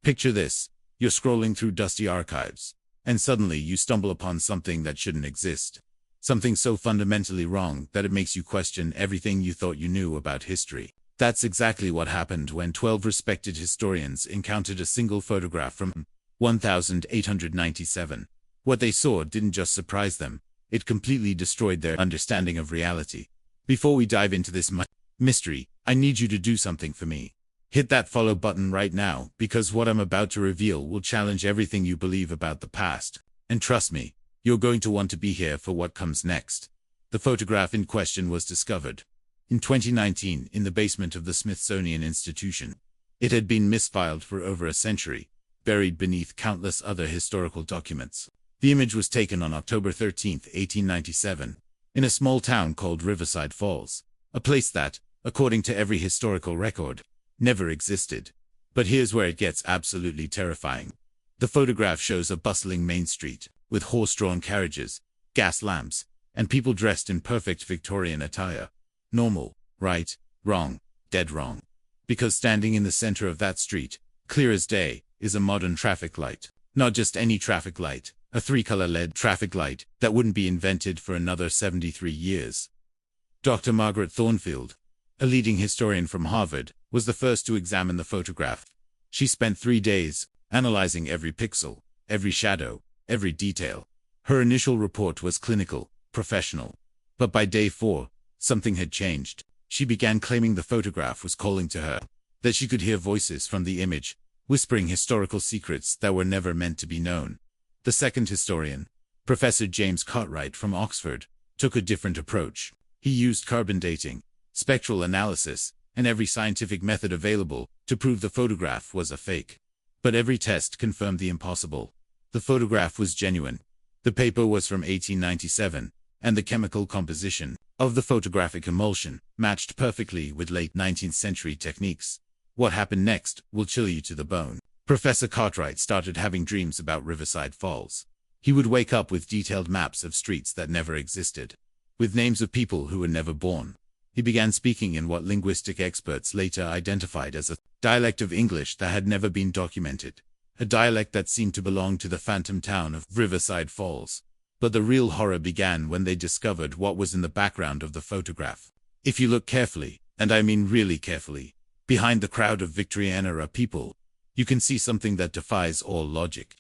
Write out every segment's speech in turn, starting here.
Picture this. You're scrolling through dusty archives, and suddenly you stumble upon something that shouldn't exist. Something so fundamentally wrong that it makes you question everything you thought you knew about history. That's exactly what happened when 12 respected historians encountered a single photograph from 1897. What they saw didn't just surprise them, it completely destroyed their understanding of reality. Before we dive into this mystery, I need you to do something for me. Hit that follow button right now, because what I'm about to reveal will challenge everything you believe about the past. And trust me, you're going to want to be here for what comes next. The photograph in question was discovered in 2019 in the basement of the Smithsonian Institution. It had been misfiled for over a century, buried beneath countless other historical documents. The image was taken on October 13, 1897, in a small town called Riverside Falls, a place that, according to every historical record, never existed. But here's where it gets absolutely terrifying. The photograph shows a bustling main street, with horse-drawn carriages, gas lamps, and people dressed in perfect Victorian attire. Normal, right? Wrong, dead wrong. Because standing in the center of that street, clear as day, is a modern traffic light. Not just any traffic light, a 3-color LED traffic light that wouldn't be invented for another 73 years. Dr. Margaret Thornfield, a leading historian from Harvard, was the first to examine the photograph. She spent 3 days analyzing every pixel, every shadow, every detail. Her initial report was clinical, professional. But by day 4, something had changed. She began claiming the photograph was calling to her, that she could hear voices from the image, whispering historical secrets that were never meant to be known. The second historian, Professor James Cartwright from Oxford, took a different approach. He used carbon dating, spectral analysis, and every scientific method available to prove the photograph was a fake. But every test confirmed the impossible. The photograph was genuine. The paper was from 1897, and the chemical composition of the photographic emulsion matched perfectly with late 19th century techniques. What happened next will chill you to the bone. Professor Cartwright started having dreams about Riverside Falls. He would wake up with detailed maps of streets that never existed, with names of people who were never born. He began speaking in what linguistic experts later identified as a dialect of English that had never been documented, a dialect that seemed to belong to the phantom town of Riverside Falls. But the real horror began when they discovered what was in the background of the photograph. If you look carefully, and I mean really carefully, behind the crowd of Victorian-era people, you can see something that defies all logic.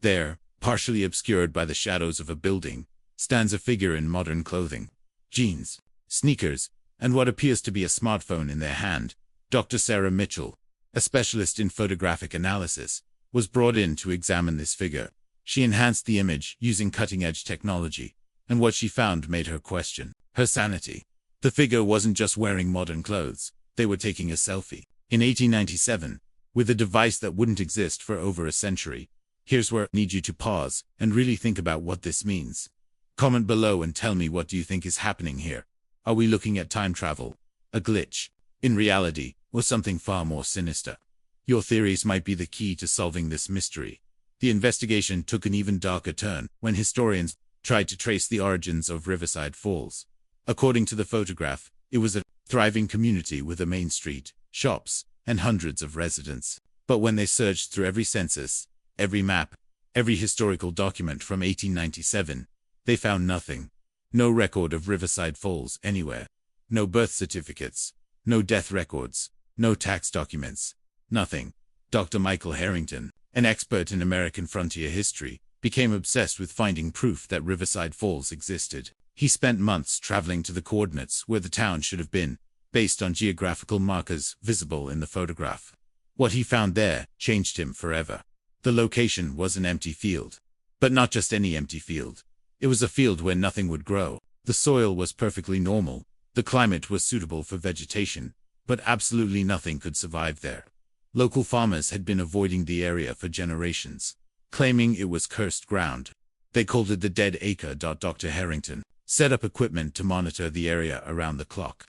There, partially obscured by the shadows of a building, stands a figure in modern clothing, jeans, sneakers, and what appears to be a smartphone in their hand. Dr. Sarah Mitchell, a specialist in photographic analysis, was brought in to examine this figure. She enhanced the image using cutting-edge technology, and what she found made her question her sanity. The figure wasn't just wearing modern clothes, they were taking a selfie. In 1897, with a device that wouldn't exist for over a century. Here's where I need you to pause and really think about what this means. Comment below and tell me, what do you think is happening here? Are we looking at time travel, a glitch, in reality, or something far more sinister? Your theories might be the key to solving this mystery. The investigation took an even darker turn when historians tried to trace the origins of Riverside Falls. According to the photograph, it was a thriving community with a main street, shops, and hundreds of residents. But when they searched through every census, every map, every historical document from 1897, they found nothing. No record of Riverside Falls anywhere. No birth certificates, no death records, no tax documents, nothing. Dr. Michael Harrington, an expert in American frontier history, became obsessed with finding proof that Riverside Falls existed. He spent months traveling to the coordinates where the town should have been, based on geographical markers visible in the photograph. What he found there changed him forever. The location was an empty field. But not just any empty field. It was a field where nothing would grow. The soil was perfectly normal. The climate was suitable for vegetation, but absolutely nothing could survive there. Local farmers had been avoiding the area for generations, claiming it was cursed ground. They called it the Dead Acre. Dr. Harrington set up equipment to monitor the area around the clock.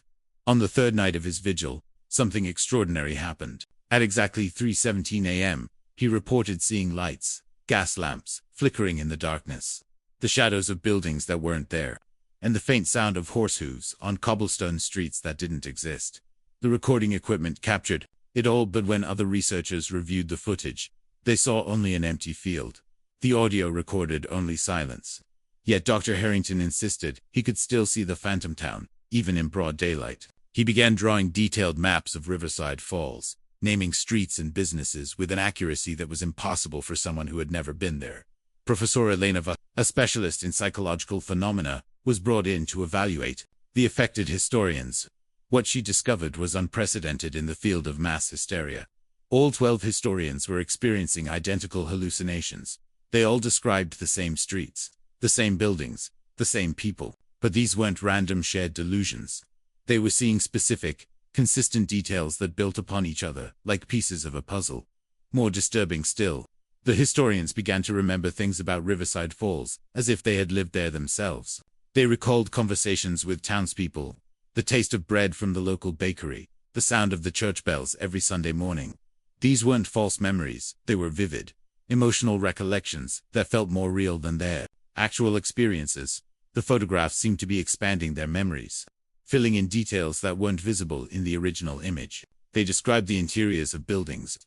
On the third night of his vigil, something extraordinary happened. At exactly 3:17 a.m., he reported seeing lights, gas lamps, flickering in the darkness, the shadows of buildings that weren't there, and the faint sound of horse hooves on cobblestone streets that didn't exist. The recording equipment captured it all, but when other researchers reviewed the footage, they saw only an empty field. The audio recorded only silence. Yet Dr. Harrington insisted he could still see the phantom town, even in broad daylight. He began drawing detailed maps of Riverside Falls, naming streets and businesses with an accuracy that was impossible for someone who had never been there. Professor Elena Va, a specialist in psychological phenomena, was brought in to evaluate the affected historians. What she discovered was unprecedented in the field of mass hysteria. All 12 historians were experiencing identical hallucinations. They all described the same streets, the same buildings, the same people, but these weren't random shared delusions. They were seeing specific, consistent details that built upon each other, like pieces of a puzzle. More disturbing still, the historians began to remember things about Riverside Falls, as if they had lived there themselves. They recalled conversations with townspeople, the taste of bread from the local bakery, the sound of the church bells every Sunday morning. These weren't false memories, they were vivid, emotional recollections that felt more real than their actual experiences. The photographs seemed to be expanding their memories, filling in details that weren't visible in the original image. They described the interiors of buildings,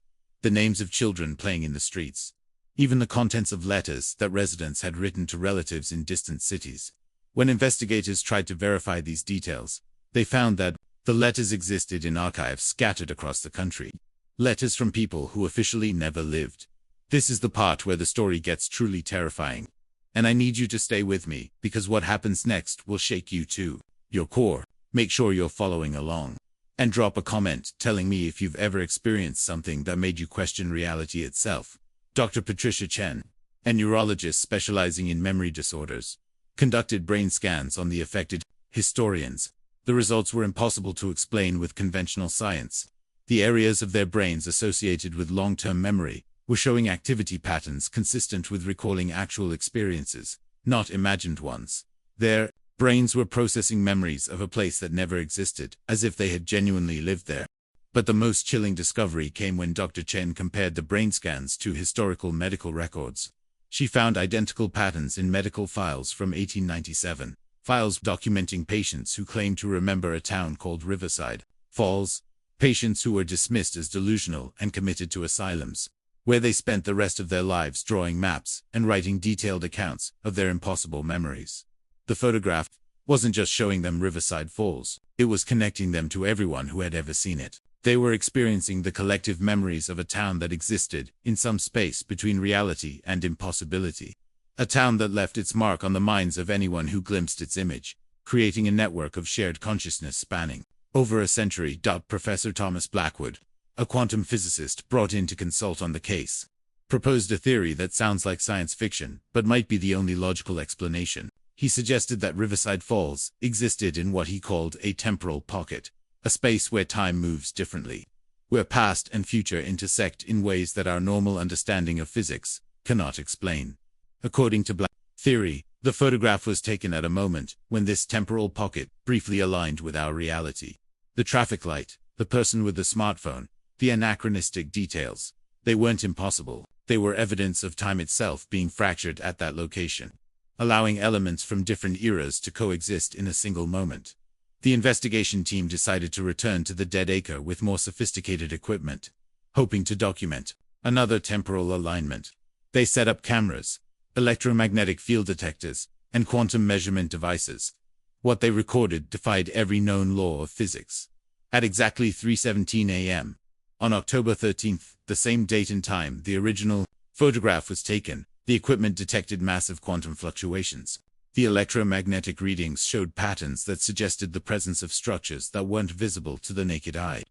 the names of children playing in the streets, even the contents of letters that residents had written to relatives in distant cities. When investigators tried to verify these details, they found that the letters existed in archives scattered across the country. Letters from people who officially never lived. This is the part where the story gets truly terrifying. And I need you to stay with me, because what happens next will shake you to your core. Make sure you're following along. And drop a comment telling me if you've ever experienced something that made you question reality itself. Dr. Patricia Chen, a neurologist specializing in memory disorders, conducted brain scans on the affected historians. The results were impossible to explain with conventional science. The areas of their brains associated with long-term memory were showing activity patterns consistent with recalling actual experiences, not imagined ones. Their brains were processing memories of a place that never existed, as if they had genuinely lived there. But the most chilling discovery came when Dr. Chen compared the brain scans to historical medical records. She found identical patterns in medical files from 1897, files documenting patients who claimed to remember a town called Riverside Falls, patients who were dismissed as delusional and committed to asylums, where they spent the rest of their lives drawing maps and writing detailed accounts of their impossible memories. The photograph wasn't just showing them Riverside Falls, it was connecting them to everyone who had ever seen it. They were experiencing the collective memories of a town that existed in some space between reality and impossibility. A town that left its mark on the minds of anyone who glimpsed its image, creating a network of shared consciousness spanning over a century. Professor Thomas Blackwood, a quantum physicist brought in to consult on the case, proposed a theory that sounds like science fiction, but might be the only logical explanation. He suggested that Riverside Falls existed in what he called a temporal pocket, a space where time moves differently, where past and future intersect in ways that our normal understanding of physics cannot explain. According to Black's theory, the photograph was taken at a moment when this temporal pocket briefly aligned with our reality. The traffic light, the person with the smartphone, the anachronistic details, they weren't impossible. They were evidence of time itself being fractured at that location, allowing elements from different eras to coexist in a single moment. The investigation team decided to return to the Dead Acre with more sophisticated equipment, hoping to document another temporal alignment. They set up cameras, electromagnetic field detectors, and quantum measurement devices. What they recorded defied every known law of physics. At exactly 3:17 a.m., on October 13th, the same date and time the original photograph was taken, the equipment detected massive quantum fluctuations. The electromagnetic readings showed patterns that suggested the presence of structures that weren't visible to the naked eye.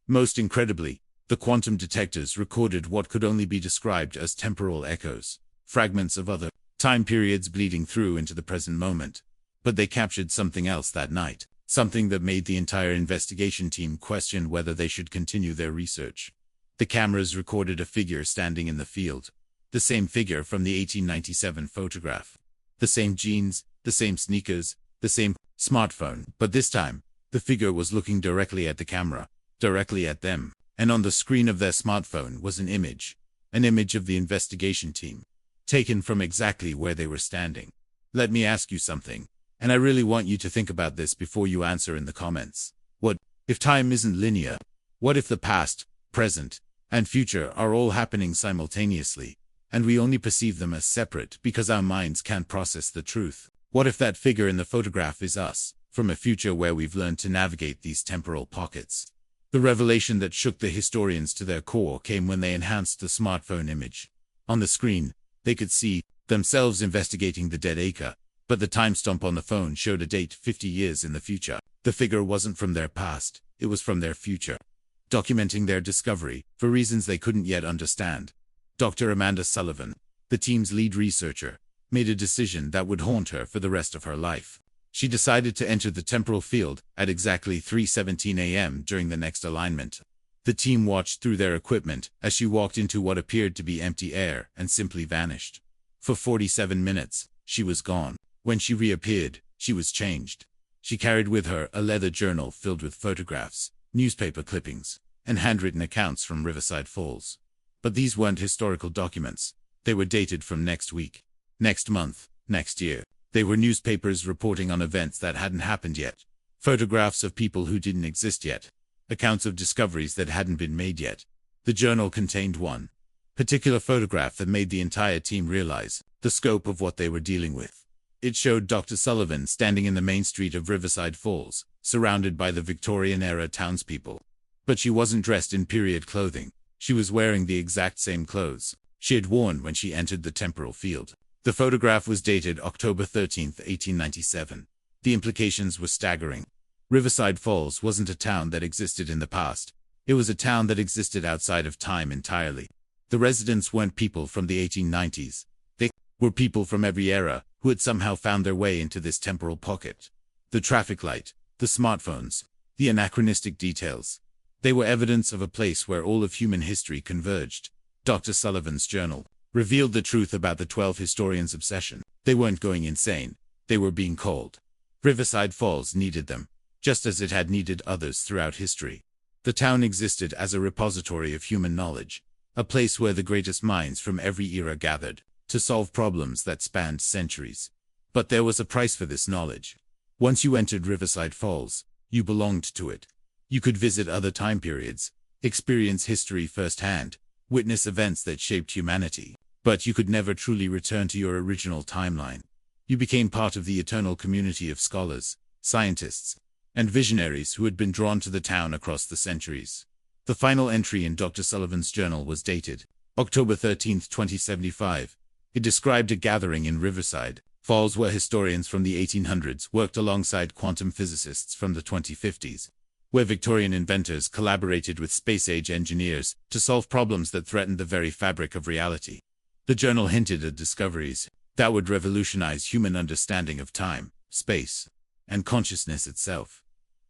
Most incredibly, the quantum detectors recorded what could only be described as temporal echoes, fragments of other time periods bleeding through into the present moment. But they captured something else that night, something that made the entire investigation team question whether they should continue their research. The cameras recorded a figure standing in the field, the same figure from the 1897 photograph. The same jeans, the same sneakers, the same smartphone, but this time, the figure was looking directly at the camera, directly at them, and on the screen of their smartphone was an image of the investigation team, taken from exactly where they were standing. Let me ask you something, and I really want you to think about this before you answer in the comments. What if time isn't linear? What if the past present, and future are all happening simultaneously, and we only perceive them as separate because our minds can't process the truth. What if that figure in the photograph is us, from a future where we've learned to navigate these temporal pockets? The revelation that shook the historians to their core came when they enhanced the smartphone image. On the screen, they could see themselves investigating the dead acre, but the timestamp on the phone showed a date 50 years in the future. The figure wasn't from their past, it was from their future, documenting their discovery, for reasons they couldn't yet understand. Dr. Amanda Sullivan, the team's lead researcher, made a decision that would haunt her for the rest of her life. She decided to enter the temporal field at exactly 3:17 a.m. during the next alignment. The team watched through their equipment as she walked into what appeared to be empty air and simply vanished. For 47 minutes, she was gone. When she reappeared, she was changed. She carried with her a leather journal filled with photographs, newspaper clippings, and handwritten accounts from Riverside Falls. But these weren't historical documents. They were dated from next week, next month, next year. They were newspapers reporting on events that hadn't happened yet, photographs of people who didn't exist yet, accounts of discoveries that hadn't been made yet. The journal contained one particular photograph that made the entire team realize the scope of what they were dealing with. It showed Dr. Sullivan standing in the main street of Riverside Falls, surrounded by the Victorian-era townspeople. But she wasn't dressed in period clothing. She was wearing the exact same clothes she had worn when she entered the temporal field. The photograph was dated October 13, 1897. The implications were staggering. Riverside Falls wasn't a town that existed in the past. It was a town that existed outside of time entirely. The residents weren't people from the 1890s. They were people from every era who had somehow found their way into this temporal pocket. The traffic light, the smartphones, the anachronistic details. They were evidence of a place where all of human history converged. Dr. Sullivan's journal revealed the truth about the 12 historians' obsession. They weren't going insane. They were being called. Riverside Falls needed them, just as it had needed others throughout history. The town existed as a repository of human knowledge, a place where the greatest minds from every era gathered to solve problems that spanned centuries. But there was a price for this knowledge. Once you entered Riverside Falls, you belonged to it. You could visit other time periods, experience history firsthand, witness events that shaped humanity. But you could never truly return to your original timeline. You became part of the eternal community of scholars, scientists, and visionaries who had been drawn to the town across the centuries. The final entry in Dr. Sullivan's journal was dated October 13, 2075. It described a gathering in Riverside Falls where historians from the 1800s worked alongside quantum physicists from the 2050s, where Victorian inventors collaborated with space-age engineers to solve problems that threatened the very fabric of reality. The journal hinted at discoveries that would revolutionize human understanding of time, space, and consciousness itself.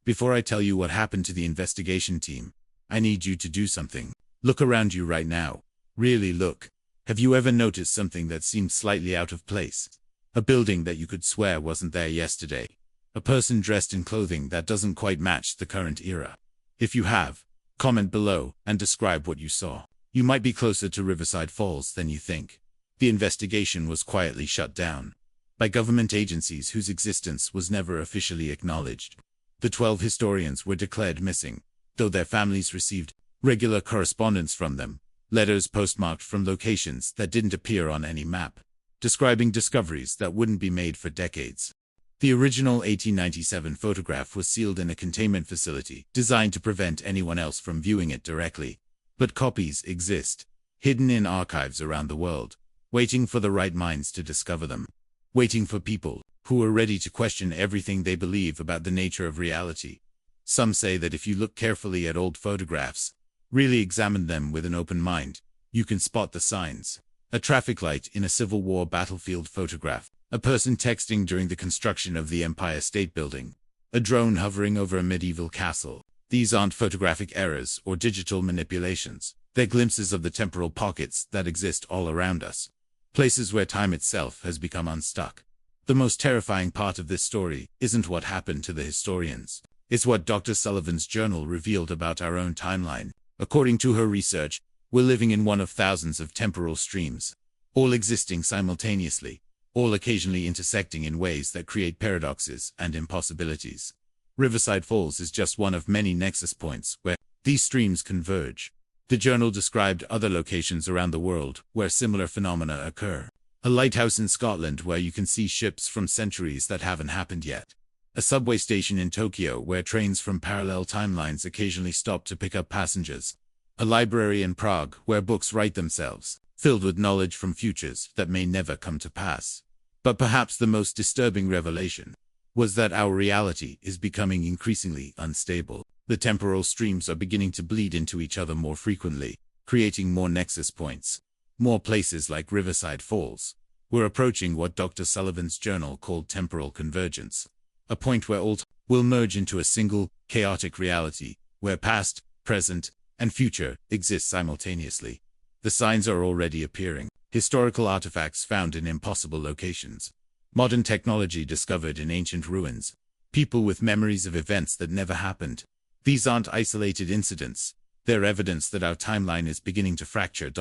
Before I tell you what happened to the investigation team, I need you to do something. Look around you right now. Really look. Have you ever noticed something that seemed slightly out of place? A building that you could swear wasn't there yesterday. A person dressed in clothing that doesn't quite match the current era. If you have, comment below and describe what you saw. You might be closer to Riverside Falls than you think. The investigation was quietly shut down by government agencies whose existence was never officially acknowledged. The 12 historians were declared missing, though their families received regular correspondence from them, letters postmarked from locations that didn't appear on any map, describing discoveries that wouldn't be made for decades. The original 1897 photograph was sealed in a containment facility designed to prevent anyone else from viewing it directly. But copies exist, hidden in archives around the world, waiting for the right minds to discover them, waiting for people who are ready to question everything they believe about the nature of reality. Some say that if you look carefully at old photographs, really examine them with an open mind, you can spot the signs. A traffic light in a Civil War battlefield photograph, a person texting during the construction of the Empire State Building, a drone hovering over a medieval castle. These aren't photographic errors or digital manipulations. They're glimpses of the temporal pockets that exist all around us, places where time itself has become unstuck. The most terrifying part of this story isn't what happened to the historians. It's what Dr. Sullivan's journal revealed about our own timeline. According to her research, we're living in one of thousands of temporal streams, all existing simultaneously, all occasionally intersecting in ways that create paradoxes and impossibilities. Riverside Falls is just one of many nexus points where these streams converge. The journal described other locations around the world where similar phenomena occur. A lighthouse in Scotland where you can see ships from centuries that haven't happened yet. A subway station in Tokyo where trains from parallel timelines occasionally stop to pick up passengers. A library in Prague where books write themselves, filled with knowledge from futures that may never come to pass. But perhaps the most disturbing revelation was that our reality is becoming increasingly unstable. The temporal streams are beginning to bleed into each other more frequently, creating more nexus points, more places like Riverside Falls. We're approaching what Dr. Sullivan's journal called temporal convergence, a point where all will merge into a single, chaotic reality, where past, present, and future exist simultaneously. The signs are already appearing. Historical artifacts found in impossible locations. Modern technology discovered in ancient ruins. People with memories of events that never happened. These aren't isolated incidents. They're evidence that our timeline is beginning to fracture.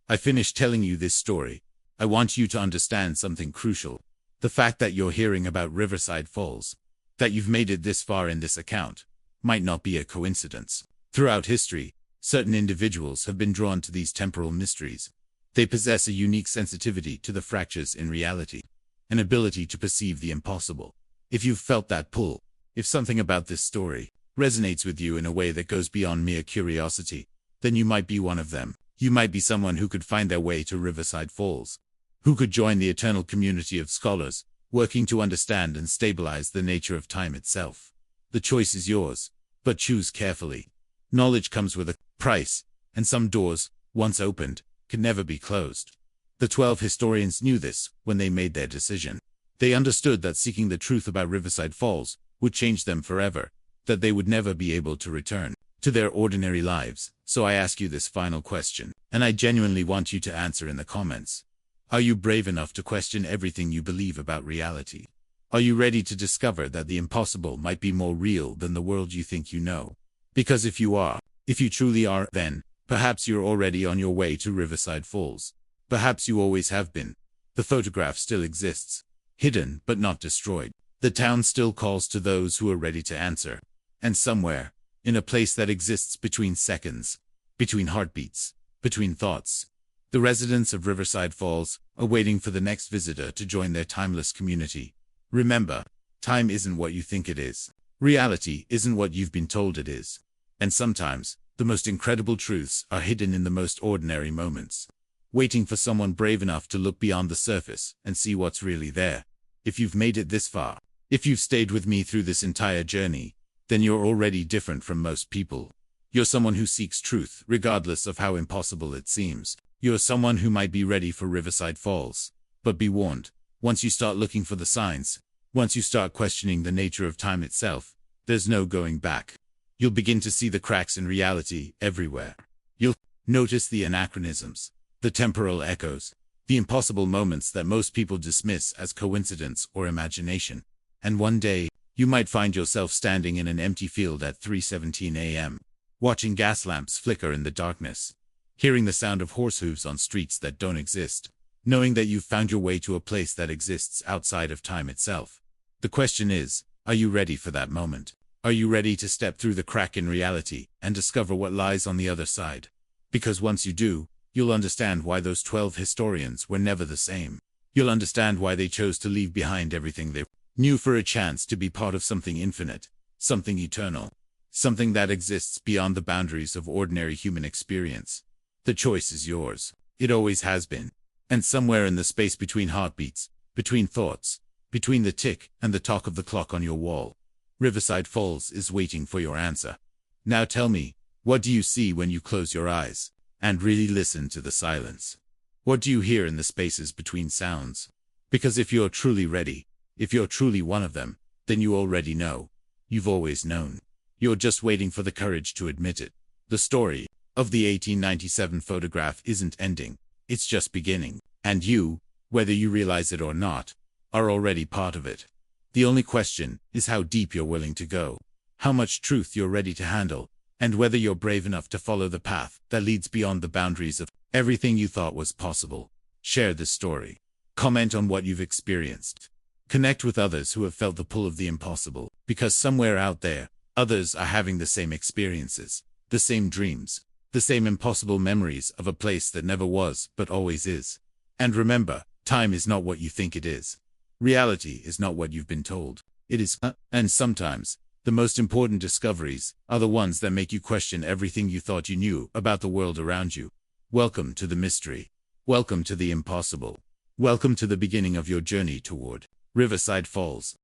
I finished telling you this story. I want you to understand something crucial. The fact that you're hearing about Riverside Falls, that you've made it this far in this account, might not be a coincidence. Throughout history, certain individuals have been drawn to these temporal mysteries. They possess a unique sensitivity to the fractures in reality, an ability to perceive the impossible. If you've felt that pull, if something about this story resonates with you in a way that goes beyond mere curiosity, then you might be one of them. You might be someone who could find their way to Riverside Falls, who could join the eternal community of scholars, working to understand and stabilize the nature of time itself. The choice is yours, but choose carefully. Knowledge comes with a price, and some doors, once opened, can never be closed. The 12 historians knew this when they made their decision. They understood that seeking the truth about Riverside Falls would change them forever, that they would never be able to return to their ordinary lives. So I ask you this final question, and I genuinely want you to answer in the comments. Are you brave enough to question everything you believe about reality? Are you ready to discover that the impossible might be more real than the world you think you know? Because if you are, if you truly are, then perhaps you're already on your way to Riverside Falls. Perhaps you always have been. The photograph still exists, hidden but not destroyed. The town still calls to those who are ready to answer. And somewhere, in a place that exists between seconds, between heartbeats, between thoughts, the residents of Riverside Falls are waiting for the next visitor to join their timeless community. Remember, time isn't what you think it is. Reality isn't what you've been told it is. And sometimes, the most incredible truths are hidden in the most ordinary moments, waiting for someone brave enough to look beyond the surface and see what's really there. If you've made it this far, if you've stayed with me through this entire journey, then you're already different from most people. You're someone who seeks truth, regardless of how impossible it seems. You're someone who might be ready for Riverside Falls. But be warned, once you start looking for the signs, once you start questioning the nature of time itself, there's no going back. You'll begin to see the cracks in reality everywhere. You'll notice the anachronisms, the temporal echoes, the impossible moments that most people dismiss as coincidence or imagination. And one day, you might find yourself standing in an empty field at 3:17 a.m., watching gas lamps flicker in the darkness, hearing the sound of horse hooves on streets that don't exist, knowing that you've found your way to a place that exists outside of time itself. The question is, are you ready for that moment? Are you ready to step through the crack in reality and discover what lies on the other side? Because once you do, you'll understand why those 12 historians were never the same. You'll understand why they chose to leave behind everything they knew for a chance to be part of something infinite, something eternal, something that exists beyond the boundaries of ordinary human experience. The choice is yours. It always has been. And somewhere in the space between heartbeats, between thoughts, between the tick and the talk of the clock on your wall, Riverside Falls is waiting for your answer. Now tell me, what do you see when you close your eyes and really listen to the silence? What do you hear in the spaces between sounds? Because if you're truly ready, if you're truly one of them, then you already know. You've always known. You're just waiting for the courage to admit it. The story of the 1897 photograph isn't ending. It's just beginning. And you, whether you realize it or not, are already part of it. The only question is how deep you're willing to go, how much truth you're ready to handle, and whether you're brave enough to follow the path that leads beyond the boundaries of everything you thought was possible. Share this story. Comment on what you've experienced. Connect with others who have felt the pull of the impossible, because somewhere out there, others are having the same experiences, the same dreams, The same impossible memories of a place that never was, but always is. And remember, time is not what you think it is. Reality is not what you've been told. It is, and sometimes, the most important discoveries are the ones that make you question everything you thought you knew about the world around you. Welcome to the mystery. Welcome to the impossible. Welcome to the beginning of your journey toward Riverside Falls.